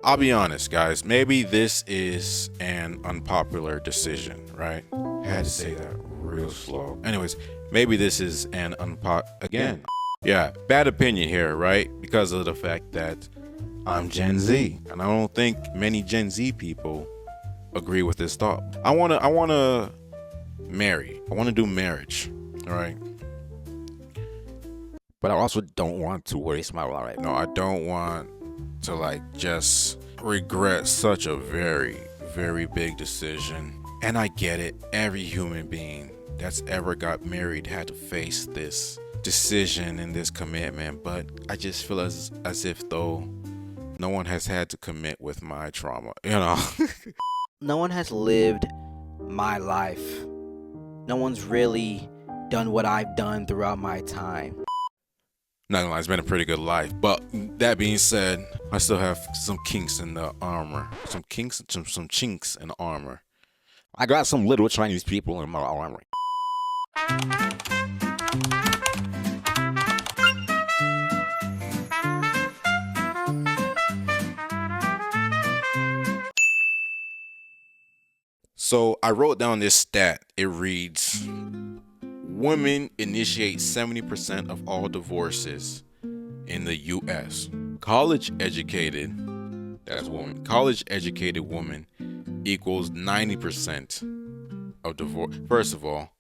I'll be honest, guys. Maybe this is an unpopular decision, right? Had to say that real slow. Anyways, maybe this is an again. Yeah, bad opinion here, right? Because of the fact that I'm Gen Z, and I don't think many Gen Z people agree with this thought. I wanna marry. I wanna do marriage. All right. But I also don't want to waste my life. No, I don't want to like just regret such a very, very big decision. And I get it. Every human being that's ever got married had to face this decision and this commitment. But I just feel as if though no one has had to commit with my trauma, you know? No one has lived my life. No one's really done what I've done throughout my time. Not gonna lie, it's been a pretty good life. But that being said, I still have some kinks in the armor. Some kinks, some chinks in the armor. I got some little Chinese people in my army. So I wrote down this stat. It reads, women initiate 70% of all divorces in the US. College educated, that's woman. College educated woman equals 90% of divorce. First of all,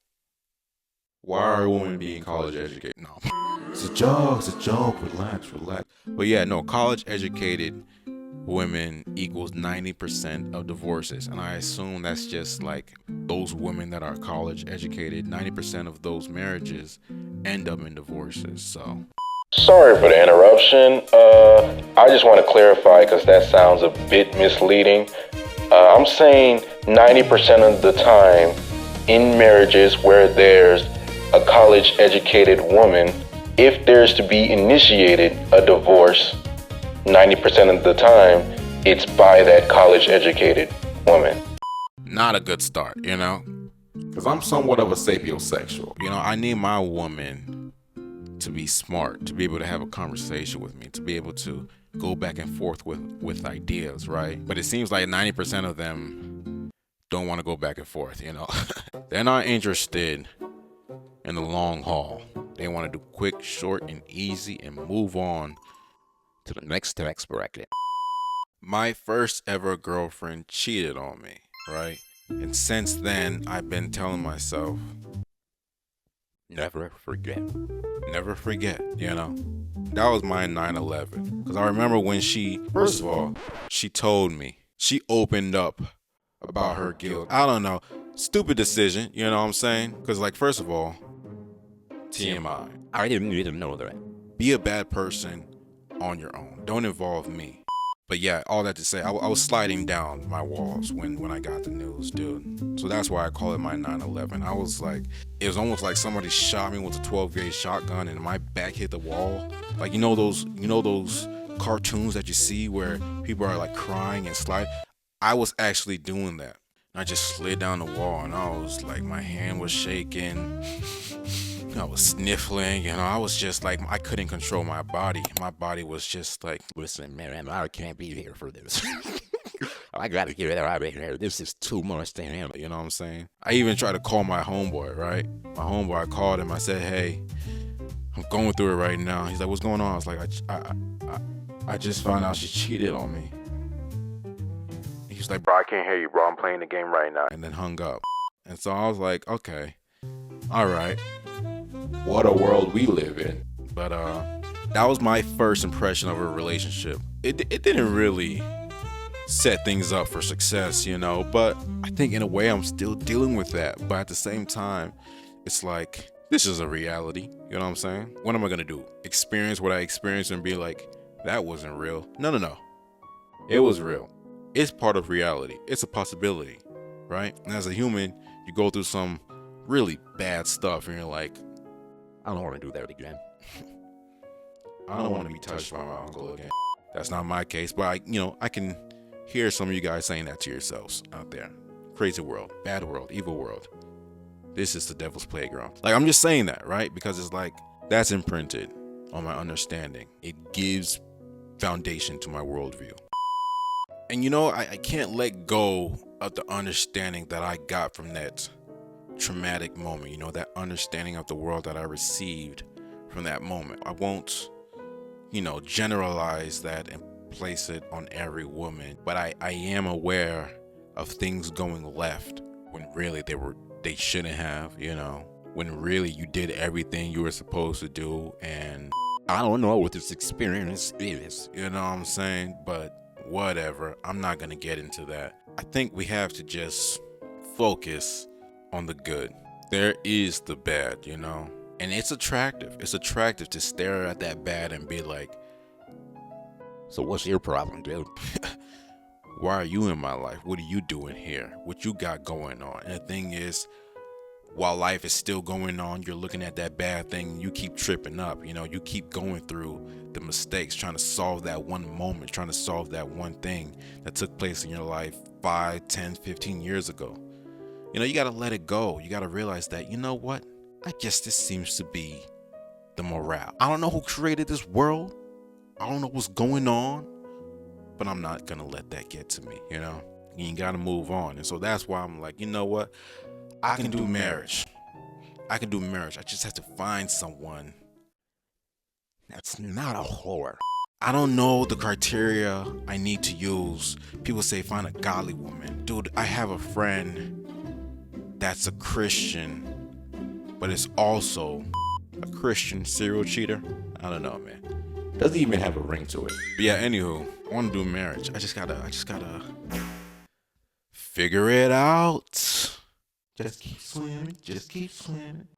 why are women being college educated? No. It's a joke. Relax. But yeah, no, college educated women equals 90% of divorces. And I assume that's just like those women that are college educated, 90% of those marriages end up in divorces. So sorry for the interruption. I just want to clarify because that sounds a bit misleading. I'm saying 90% of the time in marriages where there's a college educated woman, if there's to be initiated a divorce, 90% of the time, it's by that college-educated woman. not a good start, you know? Because I'm somewhat of a sapiosexual. You know, I need my woman to be smart, to be able to have a conversation with me, to be able to go back and forth with ideas, right? But it seems like 90% of them don't want to go back and forth, you know? They're not interested in the long haul. They want to do quick, short, and easy and move on To the next bracket. my first ever girlfriend cheated on me, right? And since then, I've been telling myself, Never forget. never forget, you know? That was my 9/11. Because I remember when first of all, she told me, she opened up about her guilt. I don't know. Stupid decision, you know what I'm saying? Because, like, first of all, TMI. I didn't need to know that. Be a bad person on your own. Don't involve me. But yeah, all that to say, I was sliding down my walls when I got the news, dude. So that's why I call it my 9/11. I was like, it was almost like somebody shot me with a 12 gauge shotgun and my back hit the wall. Like you know those cartoons that you see where people are like crying and slide. I was actually doing that. I just slid down the wall and I was like, my hand was shaking. I was sniffling, you know, I was just like, I couldn't control my body. My body was just like, Listen, man, I can't be here for this. I gotta get out of here. This is too much to handle. you know what I'm saying? I even tried to call my homeboy, right? My homeboy, I called him. I said, hey, I'm going through it right now. He's like, what's going on? I was like, I just found out she cheated on me. He was like, Bro, I can't hear you, bro. I'm playing the game right now. and then hung up. And so I was like, okay, all right. What a world we live in. But that was my first impression of a relationship. It didn't really set things up for success, you know, but I think in a way I'm still dealing with that. But at the same time, it's like this is a reality, you know what I'm saying? What am I gonna do? Experience what I experienced and be like, that wasn't real. No. It was real. It's part of reality. It's a possibility, right? And as a human, you go through some really bad stuff and you're like, I don't want to do that again. I don't want to be touched by my uncle again. That's not my case, but I can hear some of you guys saying that to yourselves out there. Crazy world, bad world, evil world. This is the devil's playground. Like, I'm just saying that, right? Because it's like, that's imprinted on my understanding. It gives foundation to my worldview. And you know, I can't let go of the understanding that I got from that traumatic moment, you know, that understanding of the world that I received from that moment. I won't, you know, generalize that and place it on every woman, but I am aware of things going left when really they shouldn't have, you know, when really you did everything you were supposed to do. And I don't know what this experience is. you know what I'm saying? But whatever, I'm not gonna get into that. I think we have to just focus on the good. There is the bad, you know, and it's attractive. It's attractive to stare at that bad and be like, So what's your problem, dude? why are you in my life? What are you doing here? What you got going on? And the thing is, while life is still going on, you're looking at that bad thing, you keep tripping up, you know, you keep going through the mistakes, trying to solve that one moment, trying to solve that one thing that took place in your life 5, 10, 15 years ago. You know, you got to let it go. You got to realize that, you know what? I guess this seems to be the morale. I don't know who created this world. I don't know what's going on, but I'm not going to let that get to me, you know? You got to move on. And so that's why I'm like, you know what? I can do marriage. I can do marriage. I just have to find someone. That's not a whore. I don't know the criteria I need to use. People say find a godly woman. Dude, I have a friend that's a Christian, but is also a Christian serial cheater. I don't know, man. Doesn't even have a ring to it. But yeah, anywho, I want to do marriage. I just gotta figure it out. Just keep swimming, just keep swimming.